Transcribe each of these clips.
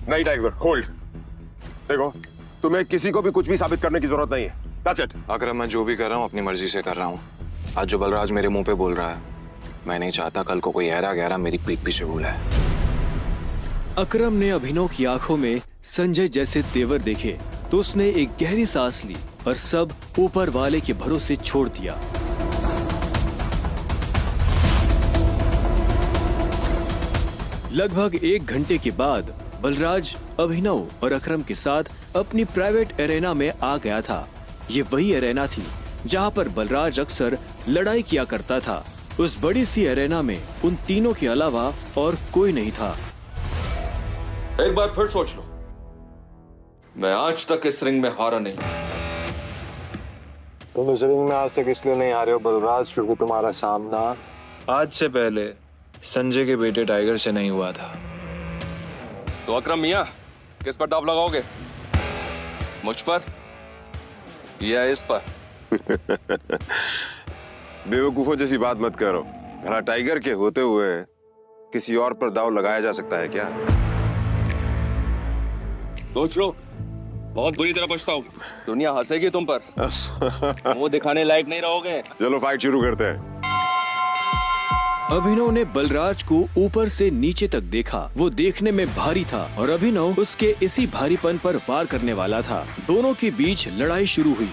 नहीं tiger, hold. देखो, तुम्हें किसी को भी कुछ भी साबित करने की जरूरत नहीं है। That's it. अकरम, मैं जो भी कर रहा हूँ अपनी मर्जी से कर रहा हूँ। आज जो बलराज मेरे मुंह पे बोल रहा है, मैं नहीं चाहता कल को कोई ऐरा गहरा मेरी पीठ पीछे बोला है। अकरम ने अभिनव की आंखों में संजय जैसे तेवर देखे तो उसने एक गहरी सांस ली और सब ऊपर वाले के भरोसे छोड़ दिया। लगभग 1 घंटे के बाद बलराज अभिनव और अकरम के साथ अपनी प्राइवेट एरेना में आ गया था। ये वही एरेना थी जहां पर बलराज अक्सर लड़ाई किया करता था। उस बड़ी सी एरेना में उन तीनों के अलावा और कोई नहीं था। एक बार फिर सोच लो, मैं आज तक इस रिंग में हारा नहीं। तुम इस रिंग में आज तक इसलिए नहीं आ रहे हो बलराज क्योंकि तुम्हारा सामना आज से पहले संजय के बेटे टाइगर से नहीं हुआ था। तो अकरम मियां, किस पर दाव लगाओगे? मुझ पर या इस पर? बेवकूफों जैसी बात मत करो। भला टाइगर के होते हुए किसी और पर दाव लगाया जा सकता है क्या? सोच लो, बहुत बुरी तरह पछताओ। दुनिया हंसेगी तुम पर। मुंह दिखाने लायक नहीं रहोगे। चलो फाइट शुरू करते हैं। अभिनव ने बलराज को ऊपर से नीचे तक देखा। वो देखने में भारी था और अभिनव उसके इसी भारीपन पर वार करने वाला था। दोनों के बीच लड़ाई शुरू हुई।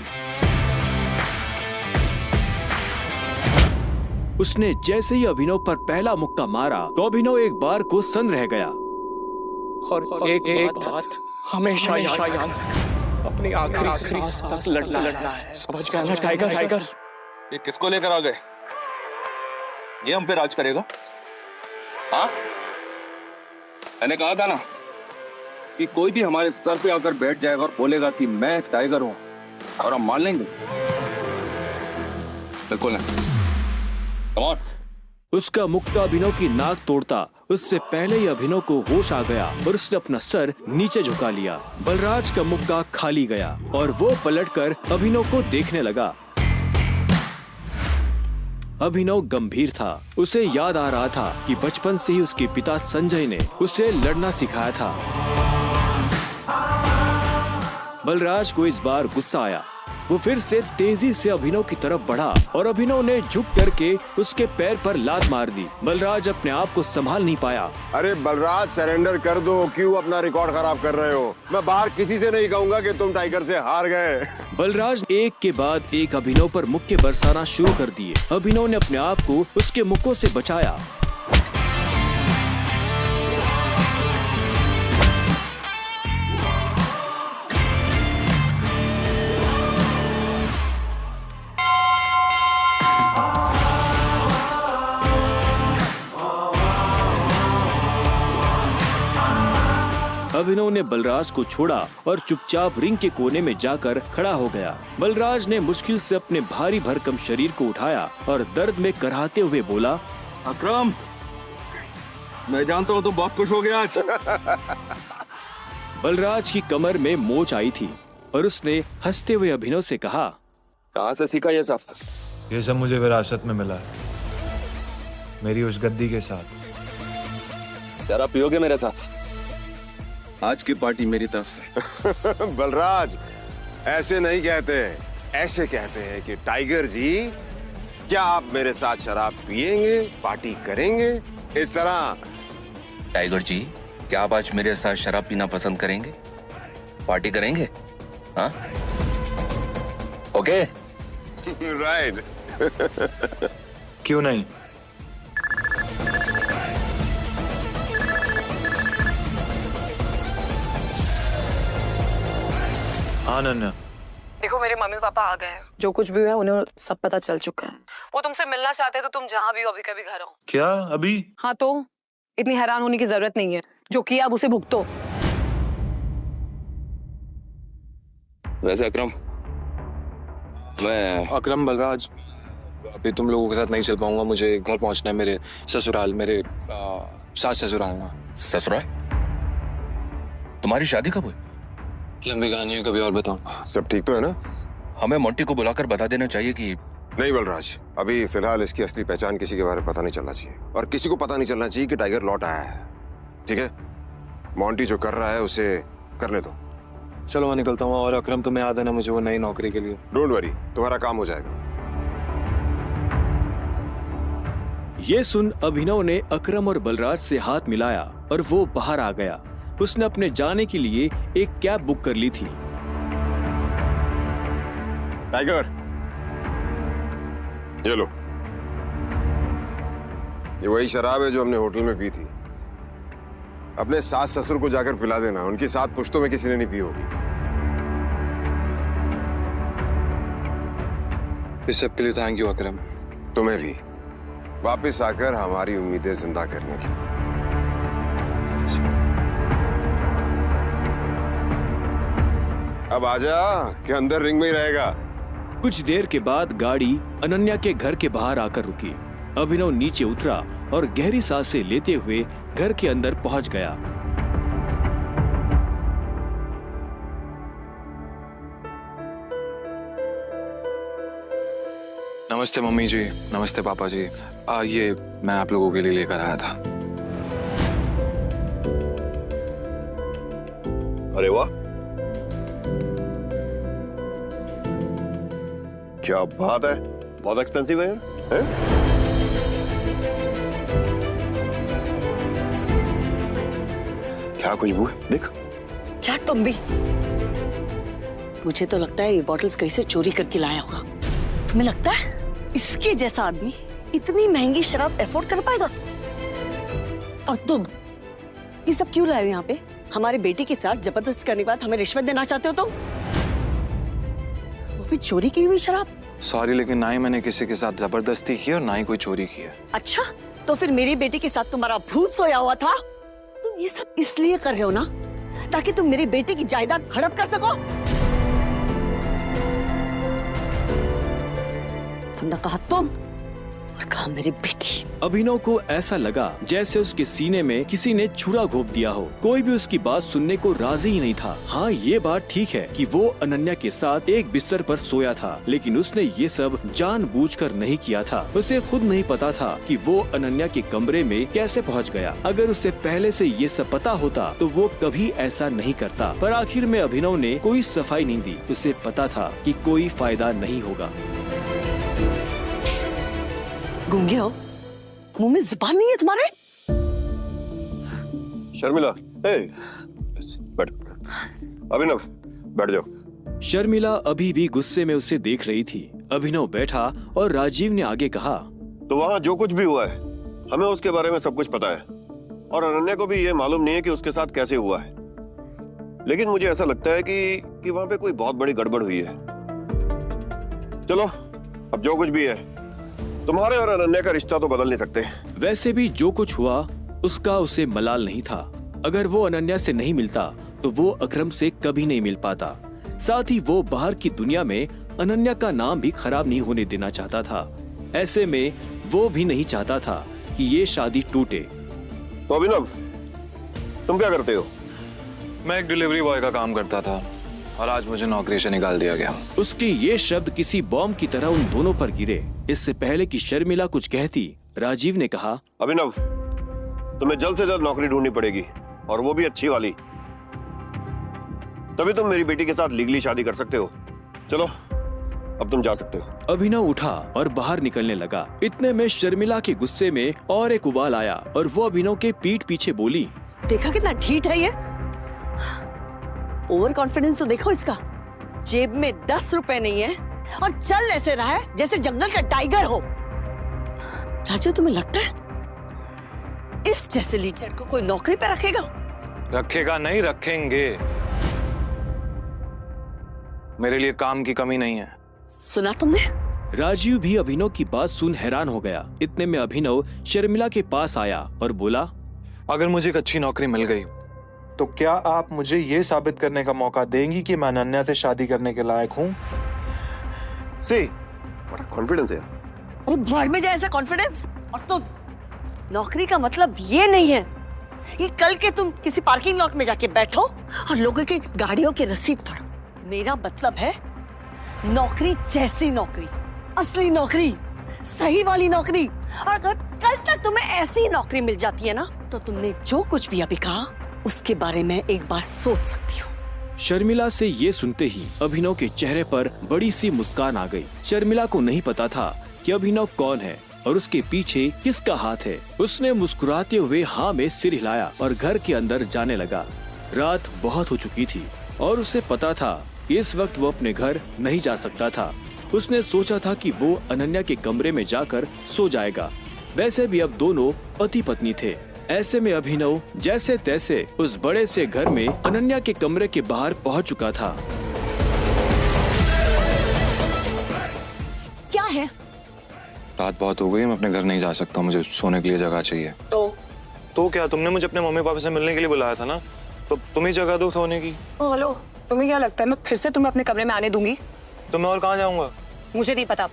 उसने जैसे ही अभिनव पर पहला मुक्का मारा तो अभिनव एक बार को सन्न रह गया। और एक बात हमेशा याद, अपनी आखिरी सांस तक लड़ना है। समझ गया ना टाइगर? ये किसको लेकर आ गए? ये हम पे राज करेगा? हाँ, मैंने कहा था ना कि कोई भी हमारे सर पे आकर बैठ जाएगा और बोलेगा कि मैं टाइगर हूं, और हम मान लेंगे? बिल्कुल नहीं। Come on. उसका मुक्का अभिनव की नाक तोड़ता उससे पहले ही अभिनव को होश आ गया और उसने अपना सर नीचे झुका लिया। बलराज का मुक्का खाली गया और वो पलटकर अभिनव को देखने लगा। अभिनव गंभीर था। उसे याद आ रहा था कि बचपन से ही उसके पिता संजय ने उसे लड़ना सिखाया था। बलराज को इस बार गुस्सा आया। वो फिर से तेजी से अभिनव की तरफ बढ़ा और अभिनव ने झुक करके उसके पैर पर लात मार दी। बलराज अपने आप को संभाल नहीं पाया। अरे बलराज, सरेंडर कर दो। क्यों अपना रिकॉर्ड खराब कर रहे हो? मैं बाहर किसी से नहीं कहूंगा कि तुम टाइगर से हार गए। बलराज एक के बाद एक अभिनव पर मुक्के बरसाना शुरू कर दिए। अभिनव ने अपने आप को उसके मुक्कों से बचाया। अभिनव ने बलराज को छोड़ा और चुपचाप रिंग के कोने में जाकर खड़ा हो गया। बलराज ने मुश्किल से अपने भारी भरकम शरीर को उठाया और दर्द में कराहते हुए बोला, अकरम, मैं जानता हूँ तुम बहुत खुश हो गया आज। बलराज की कमर में मोच आई थी और उसने हंसते हुए अभिनव से कहा, कहाँ से सीखा ये सब? ये सब मुझे विरासत में मिला है, मेरी उस गद्दी के साथ। जरा पियोगे मेरे साथ? आज की पार्टी मेरी तरफ से। बलराज, ऐसे नहीं कहते, ऐसे कहते हैं कि टाइगर जी, क्या आप मेरे साथ शराब पिएंगे, पार्टी करेंगे? इस तरह। टाइगर जी, क्या आप आज मेरे साथ शराब पीना पसंद करेंगे, पार्टी करेंगे? हाँ, ओके? राइट। क्यों नहीं? हाँ नन्ना। देखो, मेरे मम्मी पापा आ गए हैं। जो कुछ भी है उन्हें सब पता चल चुका है। वो तुमसे मिलना चाहते हैं तो तुम जहाँ भी हो अभी कभी घर आओ। क्या अभी? हाँ, तो इतनी हैरान होने की जरूरत नहीं है। जो किया अब उसे भुगतो। वैसे अकरम, मैं अकरम, बलराज, अभी तुम लोगों के साथ नहीं चल पाऊंगा। मुझे घर पहुंचना है, मेरे ससुराल, मेरे सास ससुराल ना। ससुराल? तुम्हारी शादी कब हुई? लंबी कहानी है, कभी और बताऊंगा। सब ठीक तो है ना? हमें मोंटी को बुलाकर बता देना चाहिए कि नहीं बलराज, अभी फिलहाल इसकी असली पहचान किसी के बारे में पता नहीं चलना चाहिए और किसी को पता नहीं चलना चाहिए कि टाइगर लौट आया है। ठीक है? मोंटी जो कर रहा है उसे करने दो। चलो मैं निकलता हूँ, और अकरम तुम्हें याद है ना मुझे वो नई नौकरी के लिए। डोंट वरी, तुम्हारा काम हो जाएगा। ये सुन अभिनव ने अकरम और बलराज से हाथ मिलाया और वो बाहर आ गया। उसने अपने जाने के लिए एक कैब बुक कर ली थी। टाइगर, ये लो, ये वही शराब है जो हमने होटल में पी थी। अपने सास ससुर को जाकर पिला देना, उनकी 7 पुश्तों में किसी ने नहीं पी होगी। इस सब के लिए थैंक यू अकरम। तुम्हें भी वापस आकर हमारी उम्मीदें जिंदा करने की। अब आजा कि अंदर रिंग में ही रहेगा। कुछ देर के बाद गाड़ी अनन्या के घर के बाहर आकर रुकी। अभिनव नीचे उतरा और गहरी सांसें लेते हुए घर के अंदर पहुंच गया। नमस्ते मम्मी जी, नमस्ते पापा जी। ये मैं आप लोगों के लिए लेकर आया था। अरे वाह, क्या बात है, बहुत एक्सपेंसिव है यार। क्या खुशबू है, देख। क्या तुम भी? मुझे तो लगता है ये बॉटल्स कहीं से चोरी करके लाया होगा। तुम्हें लगता है इसके जैसा आदमी इतनी महंगी शराब अफोर्ड कर पाएगा? और तुम ये सब क्यों लाए हो यहाँ पे? हमारे बेटी के साथ जबरदस्ती करने के बाद हमें रिश्वत देना चाहते हो तुम? वो भी चोरी की हुई शराब? सॉरी, लेकिन ना ही मैंने किसी के साथ जबरदस्ती की और ना ही कोई चोरी की है। अच्छा, तो फिर मेरी बेटी के साथ तुम्हारा भूत सोया हुआ था? तुम ये सब इसलिए कर रहे हो ना ताकि तुम मेरी बेटी की जायदाद हड़प कर सको? तुमने कहा तुम और कहा मेरी बेटी। अभिनव को ऐसा लगा जैसे उसके सीने में किसी ने छुरा घोंप दिया हो। कोई भी उसकी बात सुनने को राजी ही नहीं था। हाँ, ये बात ठीक है कि वो अनन्या के साथ एक बिस्तर पर सोया था, लेकिन उसने ये सब जानबूझकर नहीं किया था। उसे खुद नहीं पता था कि वो अनन्या के कमरे में कैसे पहुंच गया। अगर उसे पहले से ये सब पता होता तो वो कभी ऐसा नहीं करता। पर आखिर में अभिनव ने कोई सफाई नहीं दी। उसे पता था कि कोई फायदा नहीं होगा। गूंगे हो? मुंह में जुबान नहीं है तुम्हारे? शर्मिला, बैठ। अभिनव, बैठ जाओ। शर्मिला अभी भी गुस्से में उसे देख रही थी। अभिनव बैठा और राजीव ने आगे कहा, तो वहाँ जो कुछ भी हुआ है हमें उसके बारे में सब कुछ पता है, और अनन्या को भी ये मालूम नहीं है कि उसके साथ कैसे हुआ है। लेकिन मुझे ऐसा लगता है कि वहाँ पे कोई बहुत बड़ी गड़बड़ हुई है। चलो, अब जो कुछ भी है, तुम्हारे और अनन्या का रिश्ता तो बदल नहीं सकते। वैसे भी जो कुछ हुआ उसका उसे मलाल नहीं था। अगर वो अनन्या से नहीं मिलता तो वो अकरम से कभी नहीं मिल पाता। साथ ही वो बाहर की दुनिया में अनन्या का नाम भी खराब नहीं होने देना चाहता था। ऐसे में वो भी नहीं चाहता था कि ये शादी टूटे। तो अभिनव, तुम क्या करते हो? मैं एक डिलीवरी बॉय का काम करता था और आज मुझे नौकरी से निकाल दिया गया। उसके ये शब्द किसी बॉम्ब की तरह उन दोनों पर गिरे। इससे पहले कि शर्मिला कुछ कहती, राजीव ने कहा, अभिनव, तुम्हें जल्द से जल्द नौकरी ढूंढनी पड़ेगी, और वो भी अच्छी वाली। तभी तुम मेरी बेटी के साथ लीगली शादी कर सकते हो। चलो, अब तुम जा सकते हो। अभिनव उठा और बाहर निकलने लगा। इतने में शर्मिला के गुस्से में और एक उबाल आया और वो अभिनव के पीठ पीछे बोली, देखा कितना ढीठ है ये? ओवर कॉन्फिडेंस तो देखो इसका। जेब में 10 रुपए नहीं है और चल ऐसे रहा है जैसे जंगल का टाइगर हो। राजू, तुम्हें लगता है इस जैसे लीडर को कोई नौकरी पे रखेगा? रखेगा नहीं, रखेंगे। मेरे लिए काम की कमी नहीं है। सुना तुमने? राजीव भी अभिनव की बात सुन हैरान हो गया। इतने में अभिनव शर्मिला के पास आया और बोला, अगर मुझे एक अच्छी नौकरी मिल गई तो क्या आप मुझे ये साबित करने का मौका देंगी कि मैं अनन्या से शादी करने के लायक हूँ? बड़ा कॉन्फिडेंस है। अरे भाड़ में जाए ऐसा कॉन्फिडेंस। और तुम, नौकरी का मतलब ये नहीं है ये कल के तुम किसी पार्किंग लॉट में जाके बैठो और लोगों की गाड़ियों की रसीद पढ़ो। मेरा मतलब है नौकरी जैसी नौकरी, असली नौकरी, सही वाली नौकरी। और अगर कल तक तुम्हें ऐसी नौकरी मिल जाती है ना, तो तुमने जो कुछ भी अभी कहा उसके बारे में एक बार सोच सकती हूँ। शर्मिला से ये सुनते ही अभिनव के चेहरे पर बड़ी सी मुस्कान आ गई। शर्मिला को नहीं पता था कि अभिनव कौन है और उसके पीछे किसका हाथ है। उसने मुस्कुराते हुए हाँ में सिर हिलाया और घर के अंदर जाने लगा। रात बहुत हो चुकी थी और उसे पता था कि इस वक्त वो अपने घर नहीं जा सकता था। उसने सोचा था कि वो अनन्या के कमरे में जाकर सो जाएगा। वैसे भी अब दोनों पति पत्नी थे। ऐसे में अभिनव जैसे तैसे उस बड़े से घर में अनन्या के कमरे के बाहर पहुंच चुका था। क्या है? रात बहुत हो गई, मैं अपने घर नहीं जा सकता, मुझे सोने के लिए जगह चाहिए। तो क्या, तुमने मुझे अपने मम्मी पापा से मिलने के लिए बुलाया था ना, तो तुम ही जगह दो सोने की। हेलो, तुम्हें क्या लगता है मैं फिर से तुम्हें अपने कमरे में आने दूंगी? तो मैं और कहाँ जाऊंगा? मुझे नहीं पता,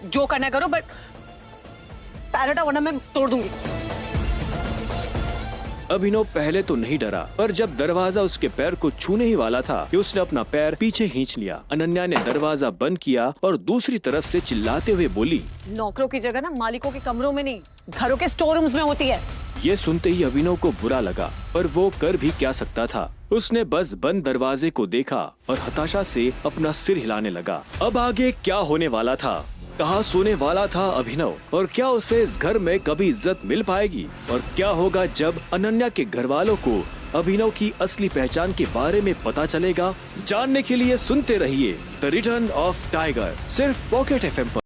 जो करना है करो, बट पैर हटाओ वरना मैं तोड़ दूंगी। अभिनव पहले तो नहीं डरा, पर जब दरवाजा उसके पैर को छूने ही वाला था कि उसने अपना पैर पीछे खींच लिया। अनन्या ने दरवाजा बंद किया और दूसरी तरफ से चिल्लाते हुए बोली, नौकरों की जगह ना मालिकों के कमरों में नहीं, घरों के स्टोर रूम्स में होती है। ये सुनते ही अभिनव को बुरा लगा, पर वो कर भी क्या सकता था। उसने बस बंद दरवाजे को देखा और हताशा से अपना सिर हिलाने लगा। अब आगे क्या होने वाला था, कहाँ सोने वाला था अभिनव, और क्या उसे इस घर में कभी इज्जत मिल पाएगी, और क्या होगा जब अनन्या के घर वालों को अभिनव की असली पहचान के बारे में पता चलेगा। जानने के लिए सुनते रहिए द रिटर्न ऑफ टाइगर, सिर्फ पॉकेट FM पर।